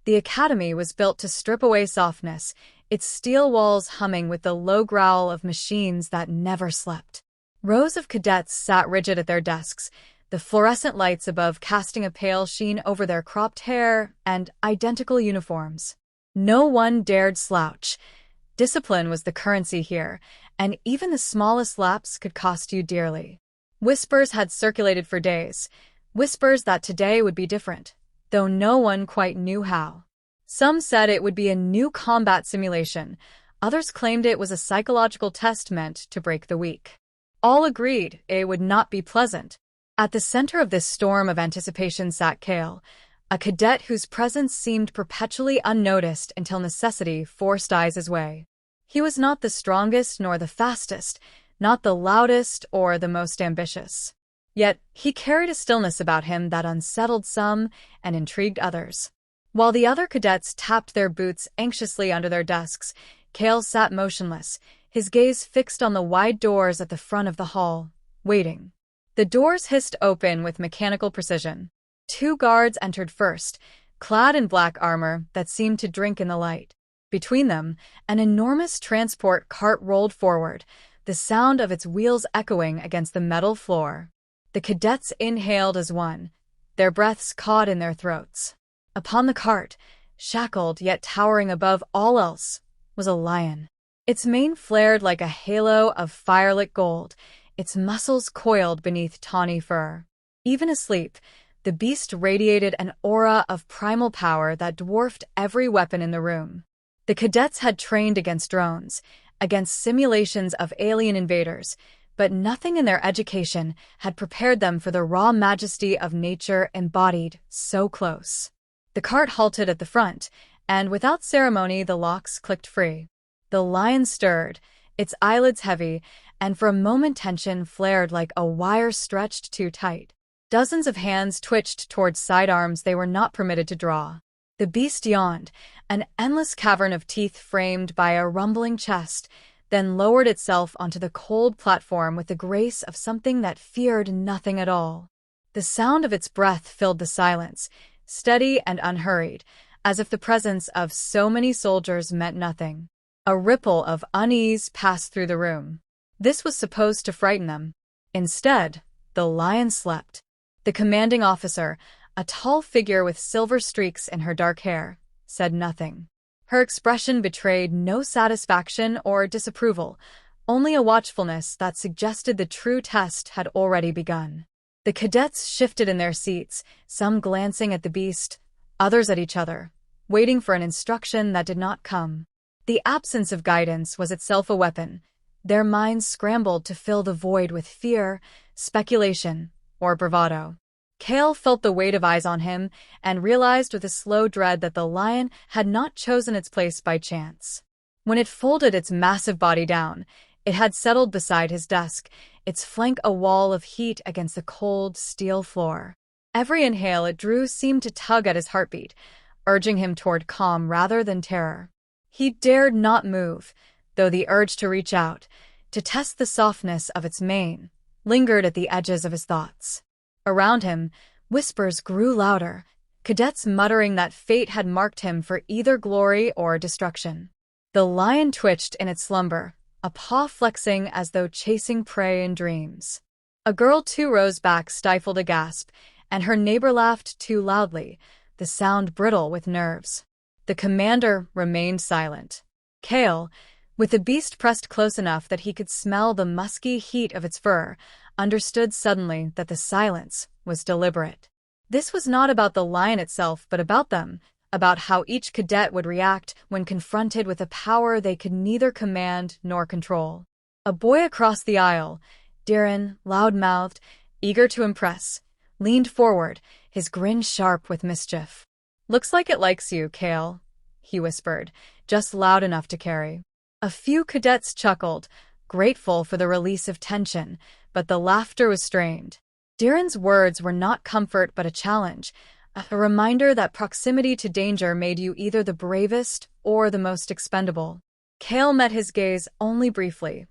The academy was built to strip away softness, its steel walls humming with the low growl of machines that never slept. Rows of cadets sat rigid at their desks, the fluorescent lights above casting a pale sheen over their cropped hair and identical uniforms. No one dared slouch. Discipline was the currency here, and even the smallest lapse could cost you dearly. Whispers had circulated for days, whispers that today would be different, though no one quite knew how. Some said it would be a new combat simulation, others claimed it was a psychological test meant to break the weak. All agreed it would not be pleasant. At the center of this storm of anticipation sat Kale, a cadet whose presence seemed perpetually unnoticed until necessity forced eyes his way. He was not the strongest nor the fastest, not the loudest or the most ambitious. Yet he carried a stillness about him that unsettled some and intrigued others. While the other cadets tapped their boots anxiously under their desks, Kale sat motionless, his gaze fixed on the wide doors at the front of the hall, waiting. The doors hissed open with mechanical precision. 2 guards entered first, clad in black armor that seemed to drink in the light. Between them, an enormous transport cart rolled forward, the sound of its wheels echoing against the metal floor. The cadets inhaled as one, their breaths caught in their throats. Upon the cart, shackled yet towering above all else, was a lion. Its mane flared like a halo of firelit gold, its muscles coiled beneath tawny fur. Even asleep, the beast radiated an aura of primal power that dwarfed every weapon in the room. The cadets had trained against drones, against simulations of alien invaders, but nothing in their education had prepared them for the raw majesty of nature embodied so close. The cart halted at the front, and without ceremony the locks clicked free. The lion stirred, its eyelids heavy, and for a moment tension flared like a wire stretched too tight. Dozens of hands twitched towards sidearms they were not permitted to draw. The beast yawned, an endless cavern of teeth framed by a rumbling chest, then lowered itself onto the cold platform with the grace of something that feared nothing at all. The sound of its breath filled the silence, steady and unhurried, as if the presence of so many soldiers meant nothing. A ripple of unease passed through the room. This was supposed to frighten them. Instead, the lion slept. The commanding officer, a tall figure with silver streaks in her dark hair, said nothing. Her expression betrayed no satisfaction or disapproval, only a watchfulness that suggested the true test had already begun. The cadets shifted in their seats, some glancing at the beast, others at each other, waiting for an instruction that did not come. The absence of guidance was itself a weapon. Their minds scrambled to fill the void with fear, speculation, or bravado. Kale felt the weight of eyes on him and realized with a slow dread that the lion had not chosen its place by chance. When it folded its massive body down, it had settled beside his desk, its flank a wall of heat against the cold steel floor. Every inhale it drew seemed to tug at his heartbeat, urging him toward calm rather than terror. He dared not move, though the urge to reach out, to test the softness of its mane, lingered at the edges of his thoughts. Around him, whispers grew louder, cadets muttering that fate had marked him for either glory or destruction. The lion twitched in its slumber, a paw flexing as though chasing prey in dreams. A girl 2 rows back stifled a gasp, and her neighbor laughed too loudly, the sound brittle with nerves. The commander remained silent. Kale, with the beast pressed close enough that he could smell the musky heat of its fur, understood suddenly that the silence was deliberate. This was not about the lion itself, but about them, about how each cadet would react when confronted with a power they could neither command nor control. A boy across the aisle, Darren, loud-mouthed, eager to impress, leaned forward, his grin sharp with mischief. "Looks like it likes you, Kale," he whispered, just loud enough to carry. A few cadets chuckled, grateful for the release of tension, but the laughter was strained. Darren's words were not comfort but a challenge, a reminder that proximity to danger made you either the bravest or the most expendable. Kale met his gaze only briefly,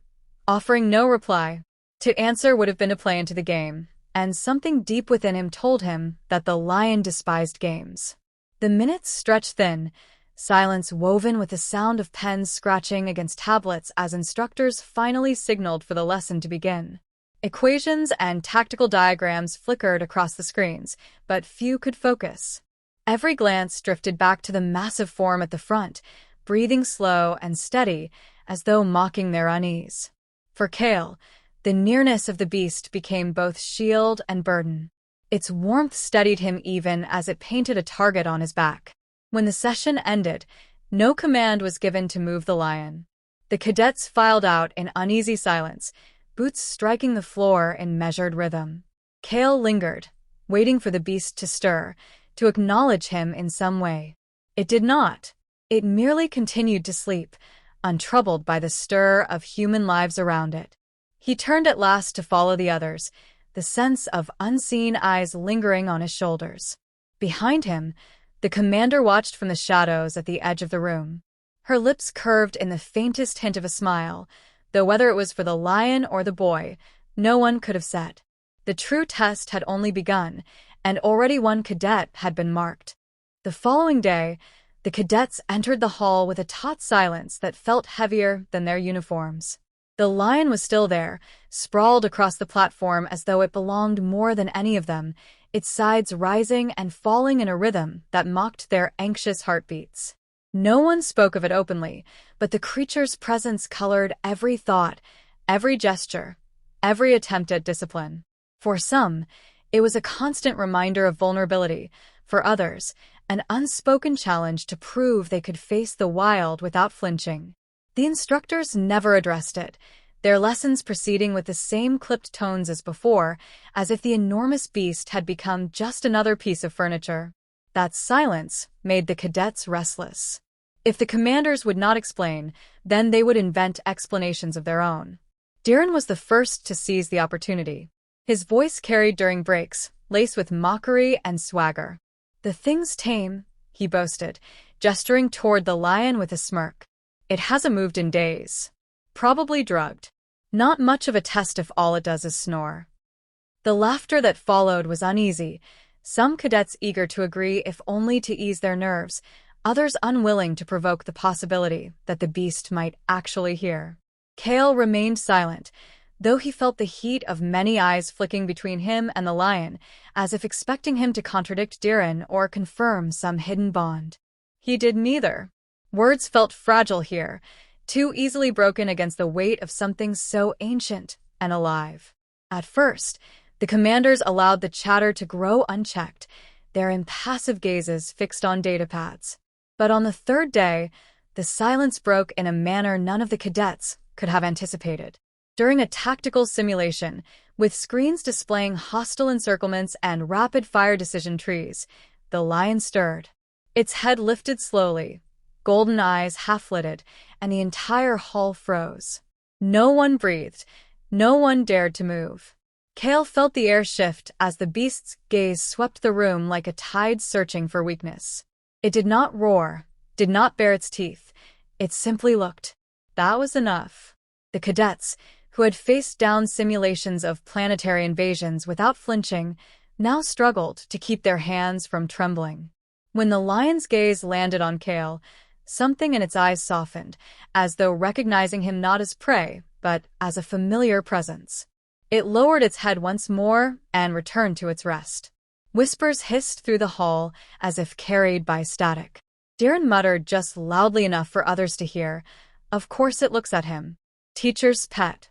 offering no reply. To answer would have been to play into the game, and something deep within him told him that the lion despised games. The minutes stretched thin, silence woven with the sound of pens scratching against tablets as instructors finally signaled for the lesson to begin. Equations and tactical diagrams flickered across the screens, but few could focus. Every glance drifted back to the massive form at the front, breathing slow and steady, as though mocking their unease. For Cale, the nearness of the beast became both shield and burden. Its warmth steadied him even as it painted a target on his back. When the session ended, no command was given to move the lion. The cadets filed out in uneasy silence, boots striking the floor in measured rhythm. Cale lingered, waiting for the beast to stir, to acknowledge him in some way. It did not. It merely continued to sleep, untroubled by the stir of human lives around it. He turned at last to follow the others, the sense of unseen eyes lingering on his shoulders. Behind him, the commander watched from the shadows at the edge of the room. Her lips curved in the faintest hint of a smile, though whether it was for the lion or the boy, no one could have said. The true test had only begun, and already one cadet had been marked. The following day, the cadets entered the hall with a taut silence that felt heavier than their uniforms. The lion was still there, sprawled across the platform as though it belonged more than any of them, its sides rising and falling in a rhythm that mocked their anxious heartbeats. No one spoke of it openly, but the creature's presence colored every thought, every gesture, every attempt at discipline. For some, it was a constant reminder of vulnerability. For others, an unspoken challenge to prove they could face the wild without flinching. The instructors never addressed it, their lessons proceeding with the same clipped tones as before, as if the enormous beast had become just another piece of furniture. That silence made the cadets restless. If the commanders would not explain, then they would invent explanations of their own. Darren was the first to seize the opportunity. His voice carried during breaks, laced with mockery and swagger. "The thing's tame," he boasted, gesturing toward the lion with a smirk. "It hasn't moved in days. Probably drugged. Not much of a test if all it does is snore." The laughter that followed was uneasy, some cadets eager to agree if only to ease their nerves, others unwilling to provoke the possibility that the beast might actually hear. Cale remained silent, though he felt the heat of many eyes flicking between him and the lion, as if expecting him to contradict Darren or confirm some hidden bond. He did neither. Words felt fragile here, too easily broken against the weight of something so ancient and alive. At first, the commanders allowed the chatter to grow unchecked, their impassive gazes fixed on datapads. But on the third day, the silence broke in a manner none of the cadets could have anticipated. During a tactical simulation, with screens displaying hostile encirclements and rapid-fire decision trees, the lion stirred. Its head lifted slowly, golden eyes half-lidded, and the entire hall froze. No one breathed, no one dared to move. Cale felt the air shift as the beast's gaze swept the room like a tide searching for weakness. It did not roar, did not bare its teeth. It simply looked. That was enough. The cadets, who had faced down simulations of planetary invasions without flinching, now struggled to keep their hands from trembling. When the lion's gaze landed on Cale, something in its eyes softened, as though recognizing him not as prey, but as a familiar presence. It lowered its head once more and returned to its rest. Whispers hissed through the hall as if carried by static. Darren muttered just loudly enough for others to hear, "Of course it looks at him. Teacher's pet."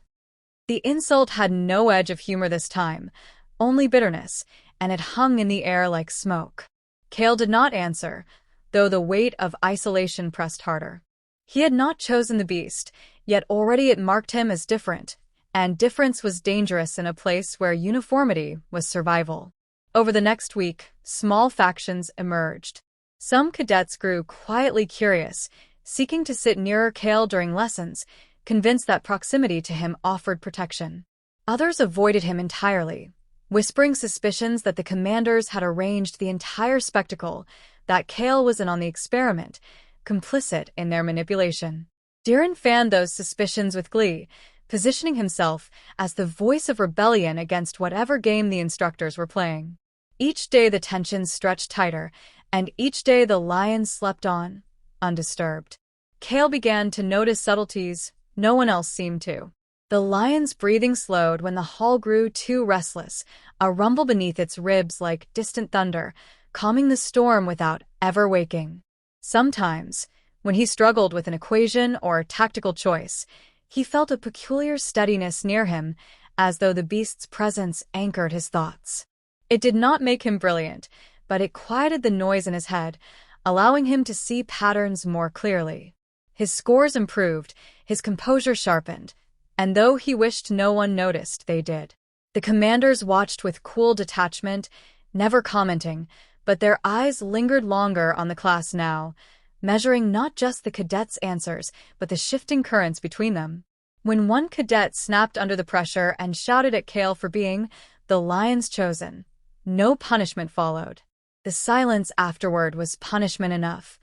The insult had no edge of humor this time, only bitterness, and it hung in the air like smoke. Cale did not answer, though the weight of isolation pressed harder. He had not chosen the beast, yet already it marked him as different, and difference was dangerous in a place where uniformity was survival. Over the next week, small factions emerged. Some cadets grew quietly curious, seeking to sit nearer Cale during lessons, convinced that proximity to him offered protection. Others avoided him entirely, whispering suspicions that the commanders had arranged the entire spectacle, that Cale was in on the experiment, complicit in their manipulation. Darren fanned those suspicions with glee, positioning himself as the voice of rebellion against whatever game the instructors were playing. Each day the tensions stretched tighter, and each day the lions slept on, undisturbed. Cale began to notice subtleties no one else seemed to. The lion's breathing slowed when the hall grew too restless, a rumble beneath its ribs like distant thunder, calming the storm without ever waking. Sometimes, when he struggled with an equation or tactical choice, he felt a peculiar steadiness near him, as though the beast's presence anchored his thoughts. It did not make him brilliant, but it quieted the noise in his head, allowing him to see patterns more clearly. His scores improved, his composure sharpened, and though he wished no one noticed, they did. The commanders watched with cool detachment, never commenting, but their eyes lingered longer on the class now, measuring not just the cadets' answers, but the shifting currents between them. When one cadet snapped under the pressure and shouted at Cale for being the lion's chosen, no punishment followed. The silence afterward was punishment enough,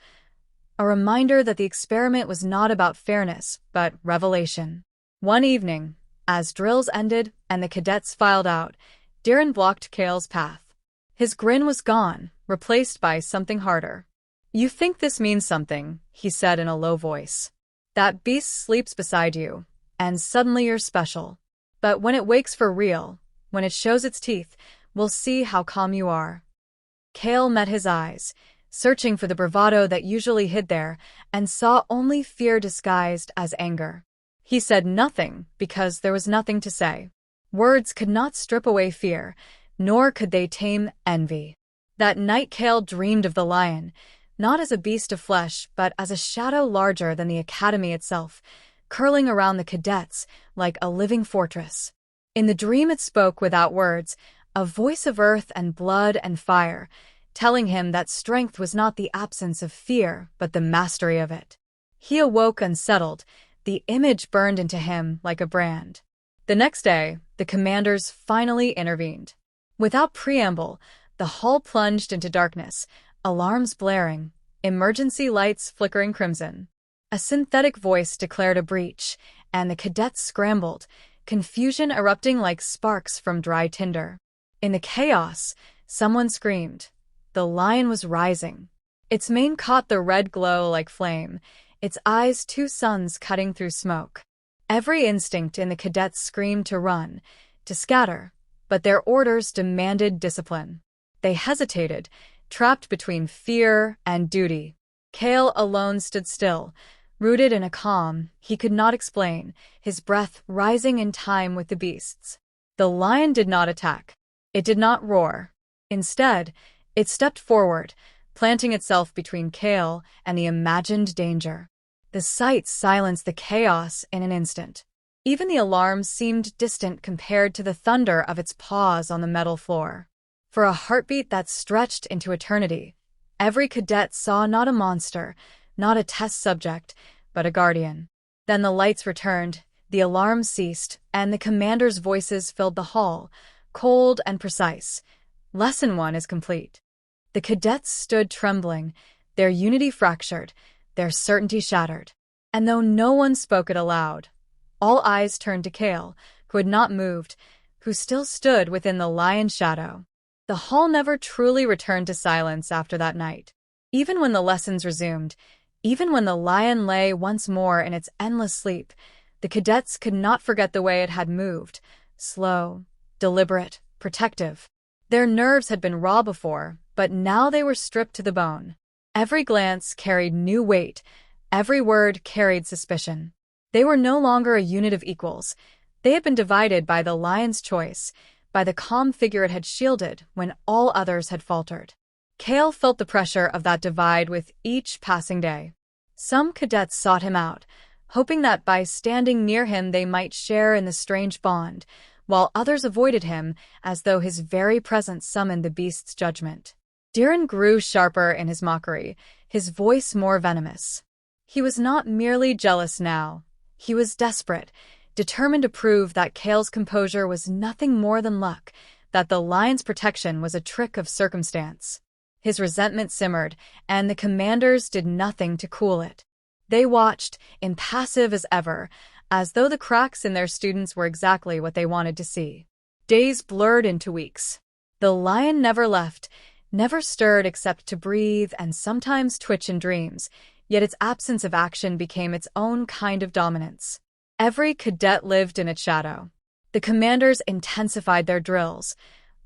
a reminder that the experiment was not about fairness, but revelation. One evening, as drills ended and the cadets filed out, Darren blocked Cale's path. His grin was gone, replaced by something harder. "You think this means something," he said in a low voice. "That beast sleeps beside you, and suddenly you're special. But when it wakes for real, when it shows its teeth, we'll see how calm you are." Cale met his eyes, searching for the bravado that usually hid there, and saw only fear disguised as anger. He said nothing because there was nothing to say. Words could not strip away fear, nor could they tame envy. That night Cale dreamed of the lion, not as a beast of flesh, but as a shadow larger than the academy itself, curling around the cadets like a living fortress. In the dream it spoke without words, a voice of earth and blood and fire, telling him that strength was not the absence of fear, but the mastery of it. He awoke unsettled, the image burned into him like a brand. The next day, the commanders finally intervened. Without preamble, the hall plunged into darkness, alarms blaring, emergency lights flickering crimson. A synthetic voice declared a breach, and the cadets scrambled, confusion erupting like sparks from dry tinder. In the chaos, someone screamed. The lion was rising. Its mane caught the red glow like flame, its eyes two suns cutting through smoke. Every instinct in the cadets screamed to run, to scatter, but their orders demanded discipline. They hesitated, trapped between fear and duty. Cale alone stood still, rooted in a calm he could not explain, his breath rising in time with the beasts. The lion did not attack. It did not roar. Instead, it stepped forward, planting itself between Cale and the imagined danger. The sight silenced the chaos in an instant. Even the alarms seemed distant compared to the thunder of its paws on the metal floor. For a heartbeat that stretched into eternity, every cadet saw not a monster, not a test subject, but a guardian. Then the lights returned, the alarms ceased, and the commanders' voices filled the hall, cold and precise. Lesson 1 is complete. The cadets stood trembling, their unity fractured, their certainty shattered. And though no one spoke it aloud, all eyes turned to Cale, who had not moved, who still stood within the lion's shadow. The hall never truly returned to silence after that night. Even when the lessons resumed, even when the lion lay once more in its endless sleep, the cadets could not forget the way it had moved, slow, deliberate, protective. Their nerves had been raw before, but now they were stripped to the bone. Every glance carried new weight, every word carried suspicion. They were no longer a unit of equals. They had been divided by the lion's choice, by the calm figure it had shielded when all others had faltered. Cale felt the pressure of that divide with each passing day. Some cadets sought him out, hoping that by standing near him they might share in the strange bond, while others avoided him as though his very presence summoned the beast's judgment. Darren grew sharper in his mockery, his voice more venomous. He was not merely jealous now. He was desperate, determined to prove that Cale's composure was nothing more than luck, that the lion's protection was a trick of circumstance. His resentment simmered, and the commanders did nothing to cool it. They watched, impassive as ever, as though the cracks in their students were exactly what they wanted to see. Days blurred into weeks. The lion never left, never stirred except to breathe and sometimes twitch in dreams, yet its absence of action became its own kind of dominance. Every cadet lived in its shadow. The commanders intensified their drills,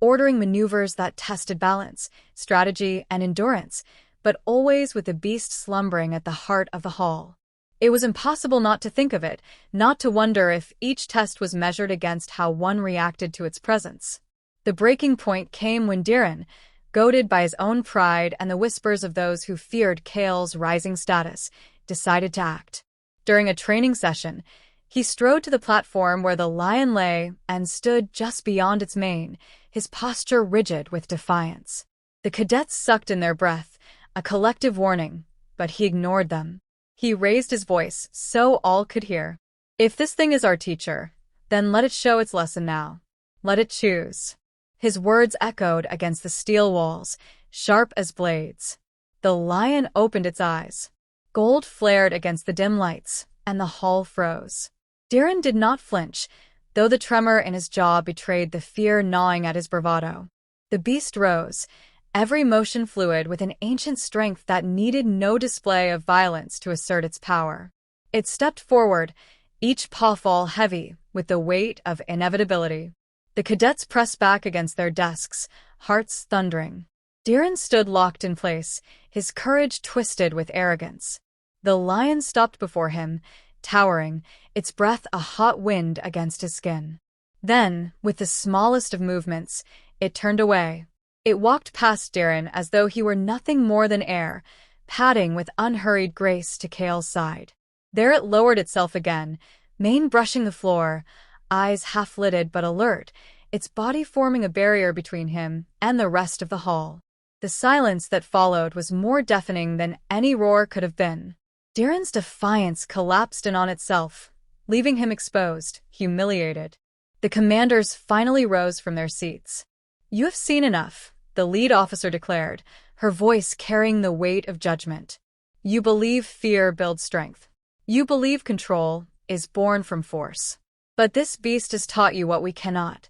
ordering maneuvers that tested balance, strategy, and endurance, but always with the beast slumbering at the heart of the hall. It was impossible not to think of it, not to wonder if each test was measured against how one reacted to its presence. The breaking point came when Diren, goaded by his own pride and the whispers of those who feared Kale's rising status, decided to act. During a training session, he strode to the platform where the lion lay and stood just beyond its mane, his posture rigid with defiance. The cadets sucked in their breath, a collective warning, but he ignored them. He raised his voice so all could hear. "If this thing is our teacher, then let it show its lesson now. Let it choose." His words echoed against the steel walls, sharp as blades. The lion opened its eyes. Gold flared against the dim lights, and the hall froze. Diren did not flinch, though the tremor in his jaw betrayed the fear gnawing at his bravado. The beast rose, every motion fluid with an ancient strength that needed no display of violence to assert its power. It stepped forward, each pawfall heavy with the weight of inevitability. The cadets pressed back against their desks, hearts thundering. Diren stood locked in place, his courage twisted with arrogance. The lion stopped before him, towering, its breath a hot wind against his skin. Then, with the smallest of movements, it turned away. It walked past Diren as though he were nothing more than air, padding with unhurried grace to Kale's side. There it lowered itself again, mane brushing the floor, eyes half-lidded but alert, its body forming a barrier between him and the rest of the hall. The silence that followed was more deafening than any roar could have been. Diren's defiance collapsed in on itself, leaving him exposed, humiliated. The commanders finally rose from their seats. "You have seen enough," the lead officer declared, her voice carrying the weight of judgment. "You believe fear builds strength. You believe control is born from force. But this beast has taught you what we cannot.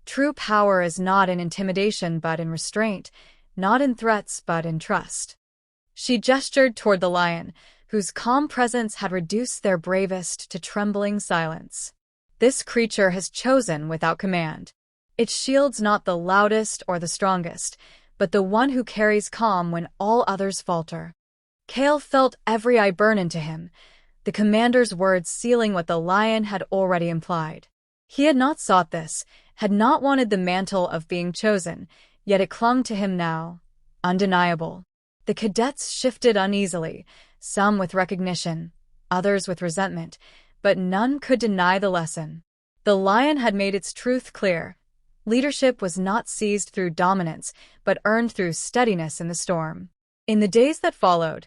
True power is not in intimidation but in restraint, not in threats but in trust." She gestured toward the lion, whose calm presence had reduced their bravest to trembling silence. "This creature has chosen without command. It shields not the loudest or the strongest, but the one who carries calm when all others falter." Kale felt every eye burn into him, the commander's words sealing what the lion had already implied. He had not sought this, had not wanted the mantle of being chosen, yet it clung to him now, undeniable. The cadets shifted uneasily, some with recognition, others with resentment, but none could deny the lesson. The lion had made its truth clear. Leadership was not seized through dominance, but earned through steadiness in the storm. In the days that followed,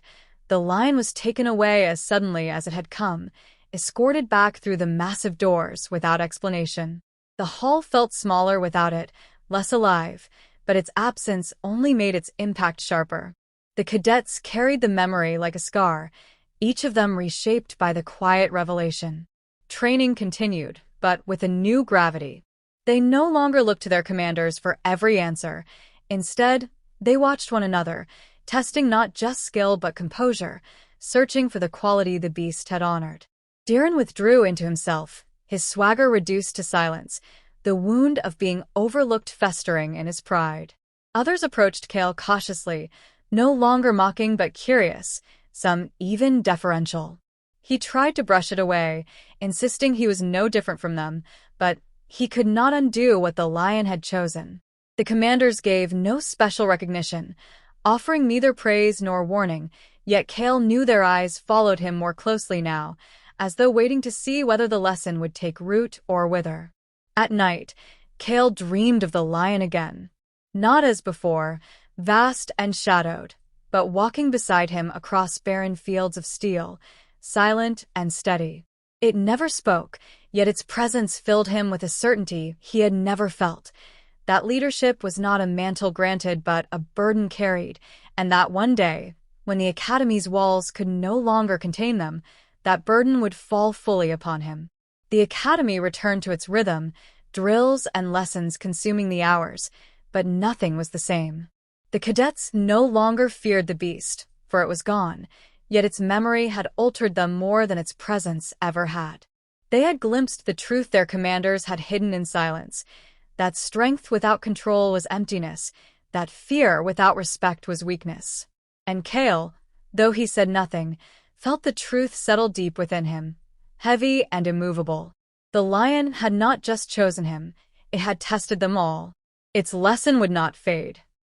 the lion was taken away as suddenly as it had come, escorted back through the massive doors without explanation. The hall felt smaller without it, less alive, but its absence only made its impact sharper. The cadets carried the memory like a scar, each of them reshaped by the quiet revelation. Training continued, but with a new gravity. They no longer looked to their commanders for every answer. Instead, they watched one another, testing not just skill but composure, searching for the quality the beast had honored. Diren withdrew into himself, his swagger reduced to silence, the wound of being overlooked festering in his pride. Others approached Kale cautiously, no longer mocking but curious, some even deferential. He tried to brush it away, insisting he was no different from them, but he could not undo what the lion had chosen. The commanders gave no special recognition, offering neither praise nor warning, yet Kale knew their eyes followed him more closely now, as though waiting to see whether the lesson would take root or wither. At night, Kale dreamed of the lion again. Not as before, vast and shadowed, but walking beside him across barren fields of steel, silent and steady. It never spoke, yet its presence filled him with a certainty he had never felt. That leadership was not a mantle granted but a burden carried, and that one day, when the academy's walls could no longer contain them, that burden would fall fully upon him. The academy returned to its rhythm, drills and lessons consuming the hours, but nothing was the same. The cadets no longer feared the beast, for it was gone, yet its memory had altered them more than its presence ever had. They had glimpsed the truth their commanders had hidden in silence, that strength without control was emptiness, that fear without respect was weakness. And Kale, though he said nothing, felt the truth settle deep within him, heavy and immovable. The lion had not just chosen him, it had tested them all. Its lesson would not fade.